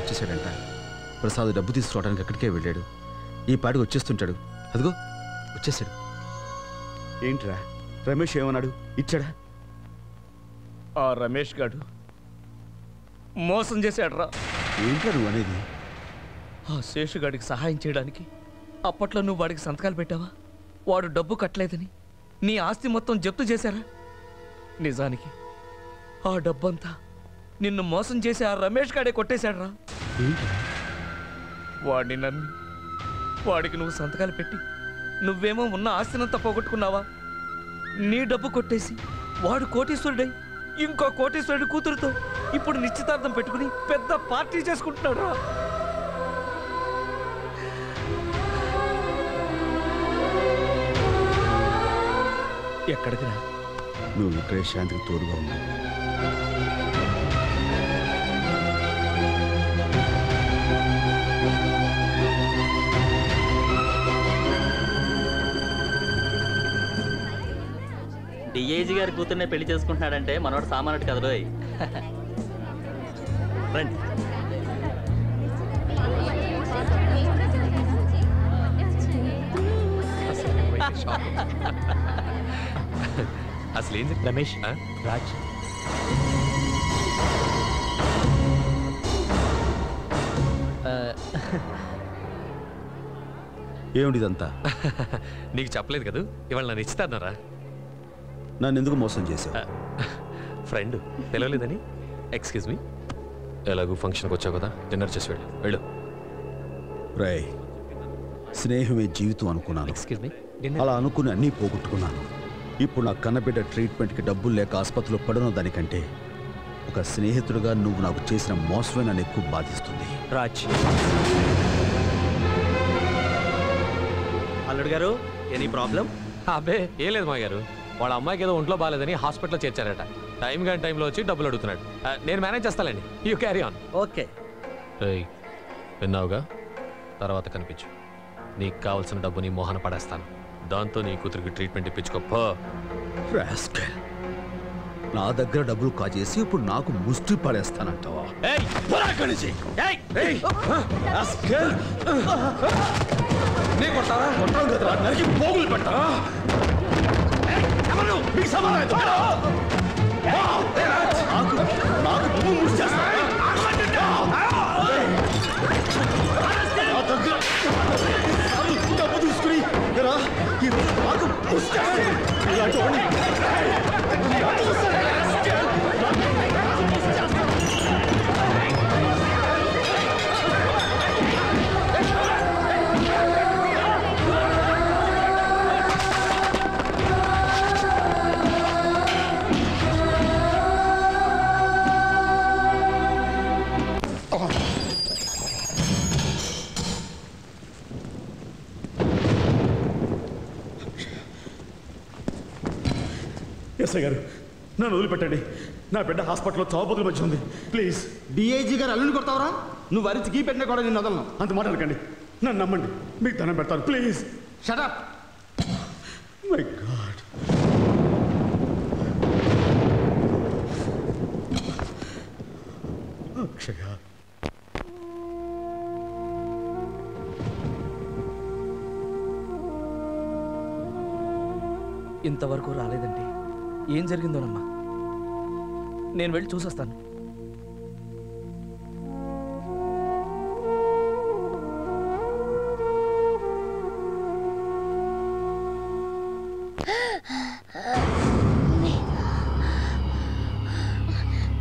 వచ్చేసాడంట. ప్రసాద్ డబ్బు తీసుకురావడానికి అక్కడికే వెళ్ళాడు. ఈ పాటికి వచ్చేస్తుంటాడు. అదిగో వచ్చేసాడు. ఏంట్రా రమేష్ ఏమన్నాడు? ఇచ్చాడా? ఆ రమేష్ గాడు మోసం చేశాడురా. ఏంట్రా నువ్వు అనేది? ఆ శేషుగాడికి సహాయం చేయడానికి అప్పట్లో నువ్వు వాడికి సంతకాలు పెట్టావా? వాడు డబ్బు కట్టలేదని నీ ఆస్తి మొత్తం జప్తు చేశారా? నిజానికి ఆ డబ్బంతా నిన్ను మోసం చేసి ఆ రమేష్ గాడే కొట్టేశాడురా. వాడిని నమ్మి వాడికి నువ్వు సంతకాలు పెట్టి నువ్వేమో ఉన్న ఆస్తినంతా పోగొట్టుకున్నావా? నీ డబ్బు కొట్టేసి వాడు కోటీశ్వరుడై ఇంకో కోటీశ్వరుడి కూతురుతో ఇప్పుడు నిశ్చితార్థం పెట్టుకుని పెద్ద పార్టీ చేసుకుంటున్నాడు రా. ఎక్కడికి రా? నువ్వు ఇక్కడే శాంతికి తోడుగా ఉన్నావు. డిఐజీ గారి కూతుర్నే పెళ్లి చేసుకుంటున్నాడంటే మనోడు సామాన్యుడు కదా రోయ్. రండి. అసలు ఏంది రమేష్? రాజ్ ఏమిటిదంతా? నీకు చెప్పలేదు కదా ఇవాళ నన్ను ఇస్తానరా. నన్ను ఎందుకు మోసం చేశావు? ఫ్రెండ్ పిలవలేదని. ఎక్స్క్యూజ్ మీ, ఎలాగూ ఫంక్షన్కి వచ్చావు కదా, డిన్నర్ చేసి వెళ్ళు. రై, స్నేహమే జీవితం అనుకున్నాను. ఎక్స్క్యూజ్ మీ, అలా అనుకుని అన్నీ పోగొట్టుకున్నాను. ఇప్పుడు నా కన్నబిడ్డ ట్రీట్మెంట్కి డబ్బులు లేక ఆసుపత్రిలో పడను దానికంటే ఒక స్నేహితుడిగా నువ్వు నాకు చేసిన మోసమే నన్ను ఎక్కువ బాధిస్తుంది. రాజ్ అల్లుడు గారు, ఎనీ ప్రాబ్లం? అబ్బే ఏం లేదు మా గారు, వాళ్ళ అమ్మాయికి ఏదో ఒంట్లో బాగాలేదని హాస్పిటల్లో చేర్చారట. టైం కానీ టైంలో వచ్చి డబ్బులు అడుగుతున్నాడు. నేను మేనేజ్ చేస్తానండి, యూ క్యారీ ఆన్. ఓకే. విన్నావుగా, తర్వాత కనిపించు. నీకు కావాల్సిన డబ్బు నీ మోహన పడేస్తాను. దాంతో నీ కూతురికి ట్రీట్మెంట్ ఇప్పించుకో. నా దగ్గర డబ్బులు కాజేసి ఇప్పుడు నాకు ముష్టి పడేస్తానంటావా? పోగులు పెట్టా డబ్బు తీసుకుని ఎస్ఐ గారు, నన్ను వదిలిపెట్టండి. నా బిడ్డ హాస్పిటల్లో చావుబతుల మధ్య ఉంది. ప్లీజ్. డిఐజీ గారు అల్లుని కొడతావరా? నువ్వు అరిచి గీ పెట్టినా కూడా నేను వదలను. అంత మాట్లాడకండి, నన్ను నమ్మండి, మీకు ధనం పెడతాను. Please shut up. My god. Akshaya, ఇంతవరకు రాలేదండి. ఏం జరిగిందోనమ్మా, నేను వెళ్ళి చూసొస్తాను.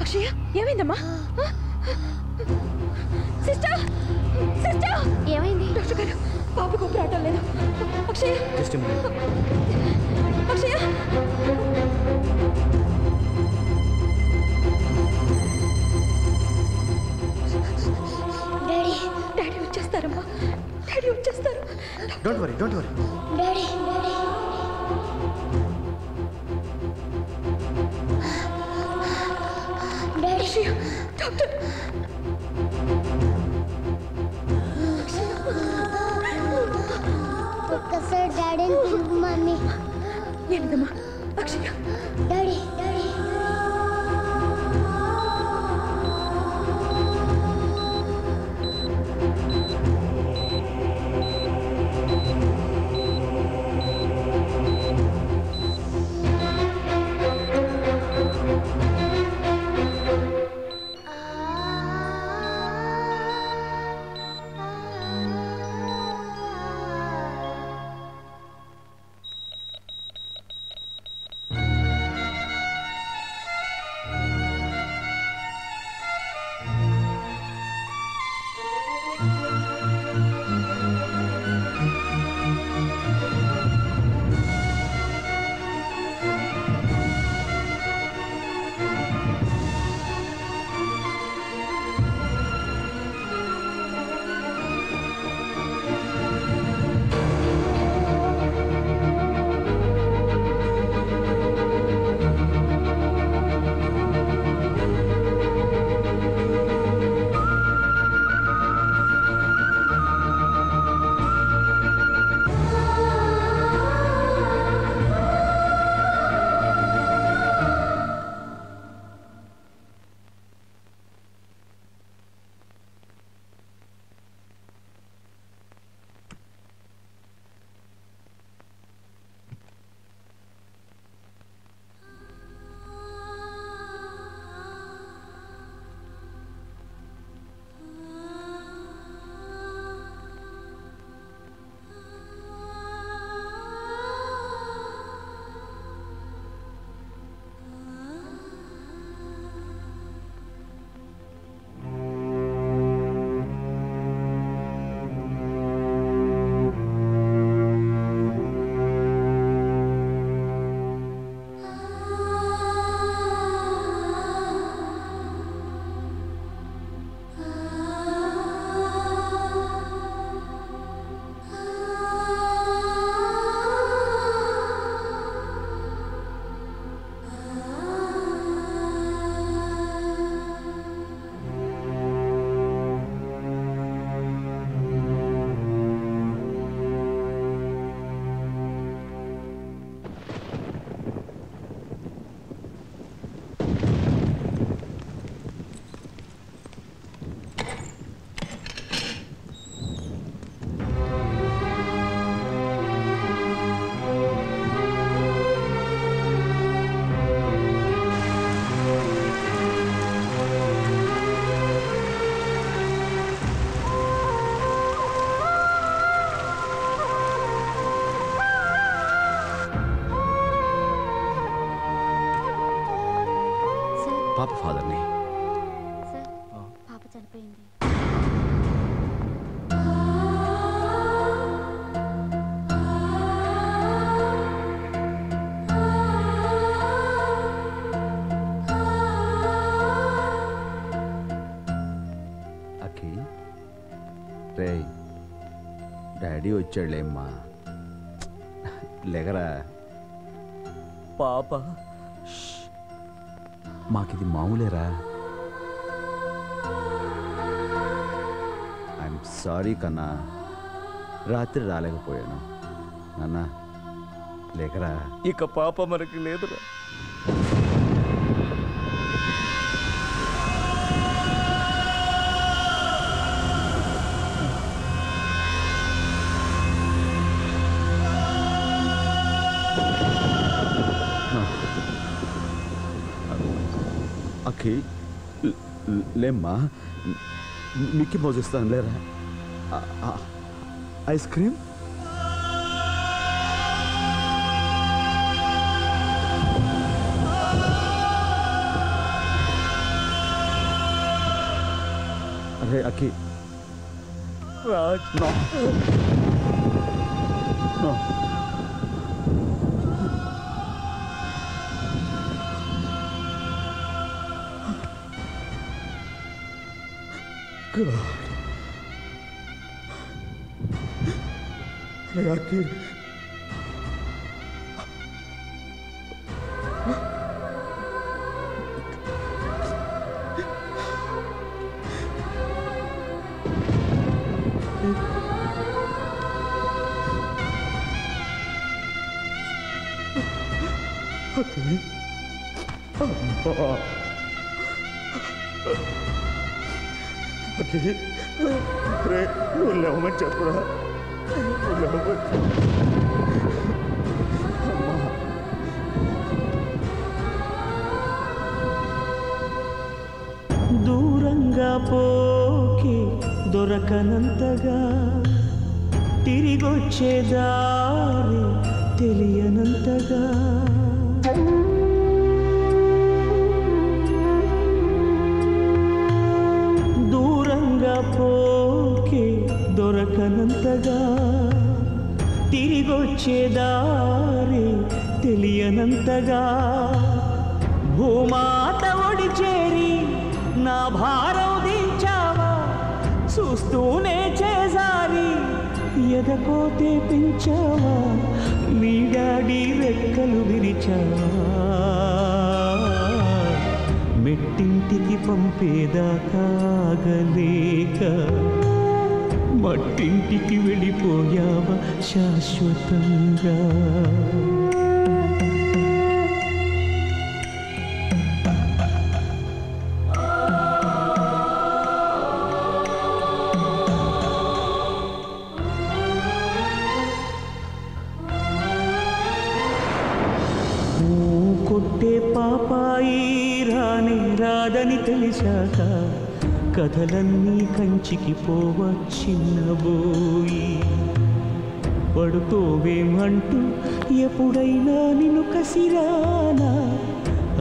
అక్షయ, ఏమైందమ్మా? సిస్టర్, సిస్టర్, ఏమైంది? డాక్టర్ గారు, పాపకు ఊపిరాటం లేదు. అక్షయ, అక్షయ, డాడీ, డాడీ వచ్చేస్తారమ్మా, డాడీ వచ్చేస్తారు. Don't worry, don't worry. Daddy, daddy, daddy, doctor. ఒక్కసారి డాడీని పిలువు మమ్మీ. ఏంటమ్మా? అక్షయ, డాడీ, డాడీ. అక్కి రే డాడీ వచ్చాడులేమ్మా లేగరా పాప మాకిది మామూలేరా ఐఎమ్ సారీ కన్నా రాత్రి రాలేకపోయాను నాన్న లేకరా ఇక పాప మనకి లేదురా. అక్కి లేమ్మా మిక్కీ మౌజ్ ఇస్తాను లేరా ఐస్ క్రీమ్ అరే అక్కి Raj no no God. Akhir. రే నువ్వు లేవమని చెప్పురా దూరంగా పోకి దొరకనంతగా తిరిగొచ్చే దారి తెలియనంతగా పోకి దొరకనంతగా తిరిగొచ్చే దారి తెలియనంతగా భూమాత ఒడి చేరి నా భారం దించావా చూస్తూనే చేసారి ఎదకోతే పెంచావా నీ డాడీ రెక్కలు విరిచావా మెట్టింటికి పంపేదాకాగలేక మట్టింటికి వెళ్ళిపోయావా శాశ్వతంగా కొట్టే పాపాయి రాని రాదని తెలిసాక కథలన్నీ కంచికి పోవచ్చిన్నబోయి పడుకోవేమంటూ ఎప్పుడైనా నిన్ను కసిరానా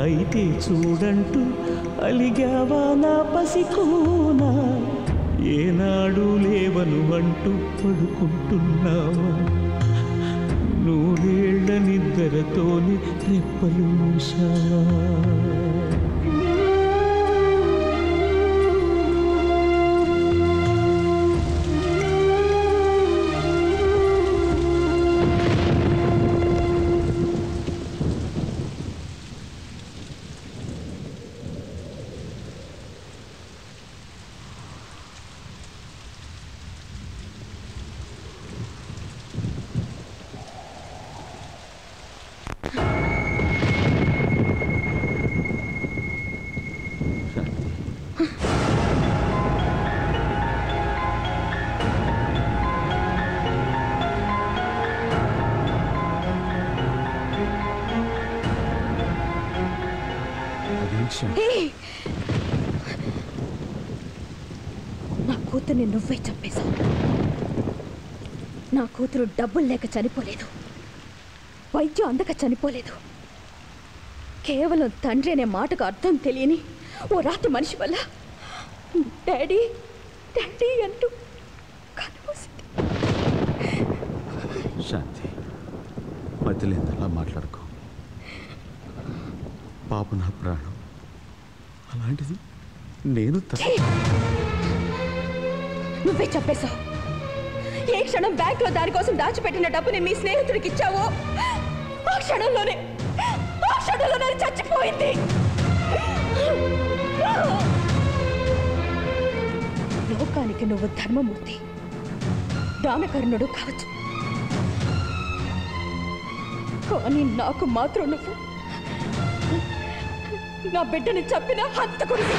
అయితే చూడంటూ అలిగావా నా పసికోనా ఏనాడు లేవను అంటూ పడుకుంటున్నావా నూరేళ్ల నిద్రతోని రెప్పలు మూసావా నా కూతుర్ని నువ్వే చంపేశావు. నా కూతురు డబ్బులు లేక చనిపోలేదు, వైద్యం అందక చనిపోలేదు. కేవలం తండ్రి అనే మాటకు అర్థం తెలియని ఓ రాత్రి మనిషి వల్ల డాడీ డాడీ అంటూ కనిపోసింది. శాంతి మధ్యలో అలా మాట్లాడుకో. పాప నా ప్రాణం, అలాంటిది నేను నువ్వే చెప్పేశావు. ఏ క్షణం బ్యాంకులో దానికోసం దాచిపెట్టిన డబ్బుని మీ స్నేహితుడికి ఇచ్చావో ఆ క్షణంలోనే చచ్చిపోయింది. లోకానికి నువ్వు ధర్మమూర్తి, దానకర్ణుడు కావచ్చు, కానీ నాకు మాత్రం నువ్వు నా బిడ్డని చంపిన హంతకుడివి.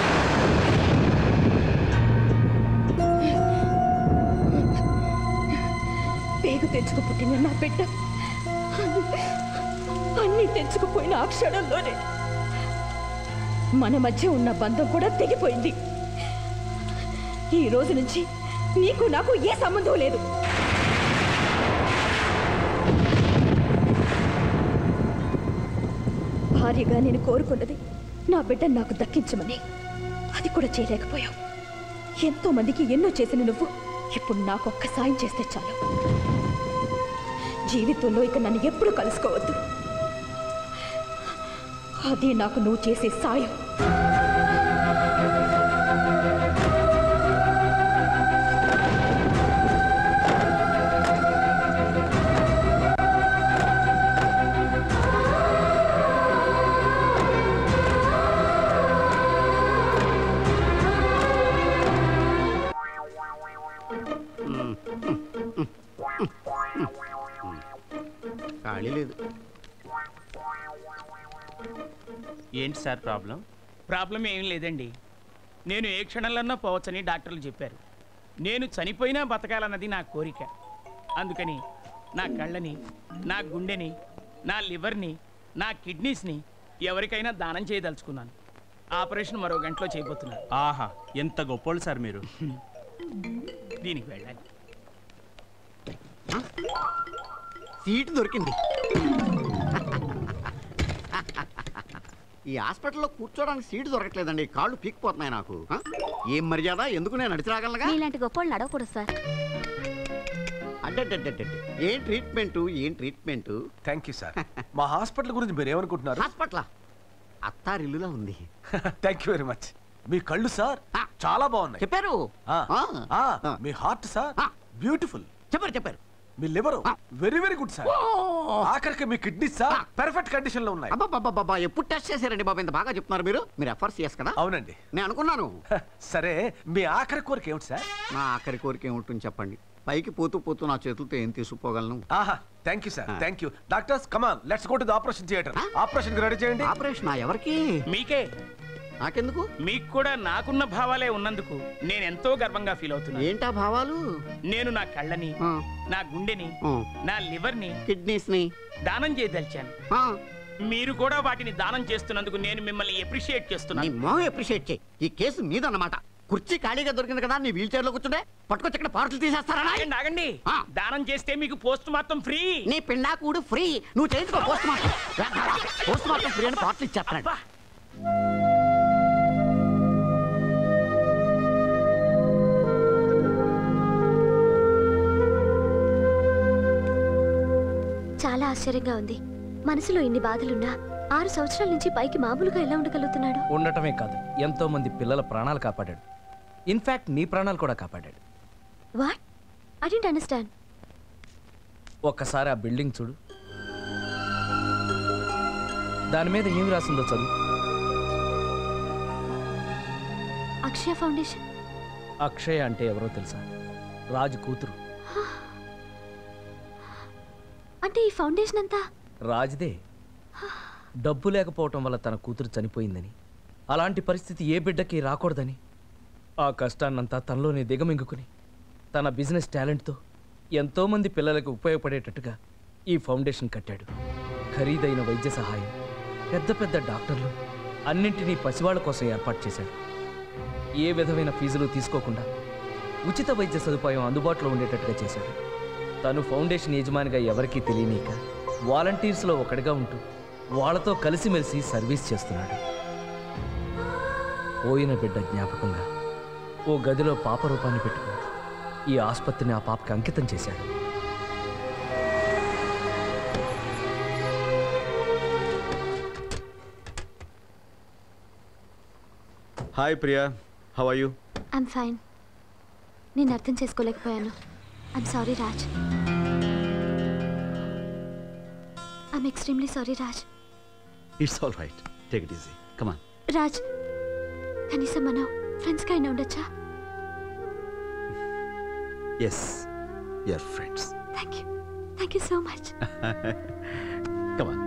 పేగు తెచ్చుకు పుట్టిన నా బిడ్డ అన్నీ తెచ్చుకుపోయిన ఆ క్షణంలోనే మన మధ్య ఉన్న బంధం కూడా తెగిపోయింది. ఈ రోజు నుంచి నీకు నాకు ఏ సంబంధం లేదు. భార్యగా నేను కోరుకున్నది నా బిడ్డను నాకు దక్కించమని, అది కూడా చేయలేకపోయావు. ఎంతో మందికి ఎన్నో చేసిన నువ్వు ఇప్పుడు నాకు ఒక్క సాయం చేస్తే చాలు. జీవితంలో ఇక నన్ను ఎప్పుడు కలుసుకోవద్దు. అదే నాకు నువ్వు చేసే సాయం. ఖాళీ లేదు. ఏంటి సార్ ప్రాబ్లం? ప్రాబ్లం ఏం లేదండి. నేను ఏ క్షణంలోనో పోవచ్చని డాక్టర్లు చెప్పారు. నేను చనిపోయినా బతకాలన్నది నా కోరిక. అందుకని నా కళ్ళని, నా గుండెని, నా లివర్ని, నా కిడ్నీస్ని ఎవరికైనా దానం చేయదలుచుకున్నాను. ఆపరేషన్ మరో గంటలో చేయబోతున్నాను. ఆహా, ఎంత గొప్పోళ్ళు సార్ మీరు. దీనికి వెళ్ళాలి. సీటు దొరికింది. ఈ హాస్పిటల్లో కూర్చోడానికి సీటు దొరకట్లేదండి. కాళ్ళు పీక్కిపోతున్నాయి నాకు. ఏం మర్యాద? ఎందుకు నేను నడిచి రాగలగా? ఇలాంటి గొప్ప నడవకూడదు సార్. అడ్డడ్డడ్డడ్డ ఏం ట్రీట్మెంట్. Thank you sir. మా హాస్పిటల్ గురించి మీరు ఏమనుకుంటున్నారు? హాస్పిటల్ అత్తారిల్లులా ఉంది. Thank you very much. మీ కళ్ళు సార్ చాలా బాగున్నాయి. చెప్పారు. మీ హార్ట్ సార్ బ్యూటిఫుల్. చెప్పారు. మీ liver very very good sir. ఆఖరికి మీ కిడ్నీ సార్ పర్ఫెక్ట్ కండిషన్ లో ఉన్నాయి. అబ్బా, ఎప్పుడు టెస్ట్ చేశారండి బాబు? ఇంత బాగా చెప్తున్నారు మీరు. మీరు FRCS కదా? అవునండి. నేను అనుకున్నాను. సరే, మీ ఆఖరి కోరిక ఏమిటి సార్? నా ఆఖరి కోరిక ఏముంటుంది చెప్పండి. పైకి పోతూ నా చేతులతో ఏం తీసుకుపోగలను? ఆహా, thank you sir. Thank you. Doctors come on, let's go to the operation theatre. Operation ready చేయండి. ఆపరేషన్ ఎవరికి? మీకే. నాకెందుకు? మీకు కూడా నాకున్న భావాలే ఉన్నందుకు నేను ఎంతో గర్వంగా ఫీల్ అవుతున్నాను. ఏంటా భావాలు? నేను నా కళ్ళని, నా గుండెని, నా లివర్ని, కిడ్నీస్ని దానం చేయదలిచాను. మీరు కూడా వాటిని దానం చేస్తున్నందుకు నేను మిమ్మల్ని అప్రిషియేట్ చేస్తున్నాను. అప్రిషియేట్ చేయి. ఈ కేసు మీదన్నమాట. కుర్చీ ఖాళీగా దొరికింది కదా, నీ వీల్ చైర్ లో కూర్చుంటే పట్టుకొచ్చి ఇక్కడ పార్సల్ తీసేస్తారా? ఆగండి. దానం చేస్తే మీకు పోస్ట్ మార్టం ఫ్రీ. నీ పిండాకుడు ఫ్రీ. నువ్వు చేయించుకో పోస్ట్ మార్టం ఫ్రీ అని పార్సల్ ఇచ్చేస్తాను. చాలా ఆశ్చర్యంగా ఉంది. మనసులో ఇన్ని బాధలున్నా 6 సంవత్సరాల నుంచి పైకి మామూలుగా ఎలా ఉండగలుగుతున్నాడు? ఉండటమే కాదు, ఎంతో మంది పిల్లల ప్రాణాలు కాపాడాడు. ఇన్ఫాక్ట్ నీ ప్రాణాలు కూడా కాపాడాడు. వాట్? I don't understand. ఒక్కసారి ఆ బిల్డింగ్ చూడు. దాని మీద ఏమి రాసిందో చదువు. అక్షయ ఫౌండేషన్. అక్షయ అంటే ఎవరో తెలుసా? రాజు కూతురు. అంటే ఈ ఫౌండేషన్ అంతా రాజుదే. డబ్బు లేకపోవటం వల్ల తన కూతురు చనిపోయిందని, అలాంటి పరిస్థితి ఏ బిడ్డకి రాకూడదని ఆ కష్టాన్నంతా తనలోనే దిగమింగుకుని తన బిజినెస్ టాలెంట్తో ఎంతోమంది పిల్లలకు ఉపయోగపడేటట్టుగా ఈ ఫౌండేషన్ కట్టాడు. ఖరీదైన వైద్య సహాయం, పెద్ద పెద్ద డాక్టర్లు అన్నింటినీ పసివాళ్ల కోసం ఏర్పాటు చేశాడు. ఏ విధమైన ఫీజులు తీసుకోకుండా ఉచిత వైద్య సదుపాయం అందుబాటులో ఉండేటట్టుగా చేశాడు. తను ఫౌండేషన్ యజమానిగా ఎవరికీ తెలియనీక వాలంటీర్స్లో ఒకటిగా ఉంటూ వాళ్ళతో కలిసిమెలిసి సర్వీస్ చేస్తున్నాడు. పోయిన బిడ్డ జ్ఞాపకంగా ఓ గదిలో పాప రూపాన్ని పెట్టుకుని ఈ ఆసుపత్రిని ఆ పాపకి అంకితం చేశాడు. Hi Priya, how are you? I'm fine. నేను అర్థం చేసుకోలేకపోయాను. I'm sorry Raj. I'm extremely sorry Raj. It's all right, take it easy, come on. Raj, కనీసం మనం ఫ్రెండ్స్గా అయినా ఉండొచ్చా? Yes, you're friends. Thank you so much. Come on.